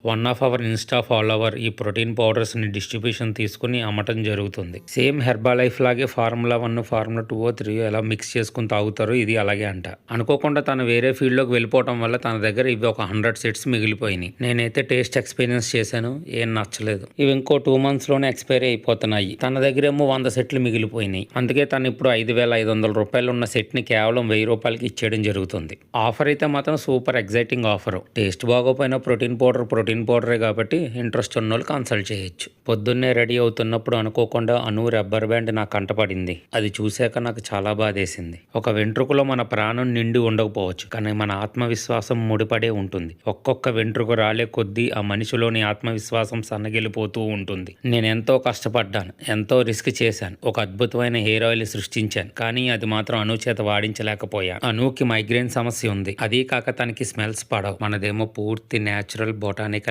One of our Insta follower ఈ protein పౌడర్స్ని distribution తీసుకుని అమ్మటం జరుగుతుంది. సేమ్ హెర్బా లైఫ్ లాగే ఫార్ములా 1, ఫార్ములా 2, 3 ఎలా మిక్స్ చేసుకుని తాగుతారో ఇది అలాగే అంట. అనుకోకుండా తను వేరే ఫీల్డ్లోకి వెళ్ళిపోవడం వల్ల తన దగ్గర ఇవి ఒక 100 సెట్స్ మిగిలిపోయినాయి. నేనైతే టేస్ట్ ఎక్స్పీరియన్స్ చేశాను, ఏం నచ్చలేదు. ఇవి ఇంకో 2 monthsలోనే ఎక్స్పైరీ అయిపోతున్నాయి. తన దగ్గర ఏమో 100 సెట్లు మిగిలిపోయినాయి. అందుకే తను ఇప్పుడు 5,500 రూపాయలు ఉన్న సెట్ని కేవలం 1000 రూపాయలకి ఇచ్చేయడం జరుగుతుంది. ఆఫర్ అయితే మాత్రం సూపర్ ఎగ్జైటింగ్ ఆఫర్. టేస్ట్ బాగోపోయినా ప్రోటీన్ పౌడరే కాబట్టి ఇంట్రెస్ట్ ఉన్న వాళ్ళు కన్సల్ట్ చేయొచ్చు. పొద్దున్నే రెడీ అవుతున్నప్పుడు అనుకోకుండా అను రబ్బర్ బ్యాండ్ నా కంటపడింది. అది చూశాక నాకు చాలా బాధేసింది. ఒక వెంట్రుకలో మన ప్రాణం నిండి ఉండకపోవచ్చు, కానీ మన ఆత్మవిశ్వాసం ముడిపడే ఉంటుంది. ఒక్కొక్క వెంట్రుక రాలే కొద్దీ ఆ మనిషిలోని ఆత్మవిశ్వాసం సన్నగిలిపోతూ ఉంటుంది. నేను ఎంతో కష్టపడ్డాను, ఎంతో రిస్క్ చేశాను, ఒక అద్భుతమైన హెయిర్ ఆయిల్ సృష్టించాను, కానీ అది మాత్రం అను చేత వాడించలేకపోయాను. అనుకి మైగ్రేన్ సమస్య ఉంది, అదీ కాక తనకి స్మెల్స్ పడవు. మనదేమో పూర్తి న్యాచురల్ బొటానిక్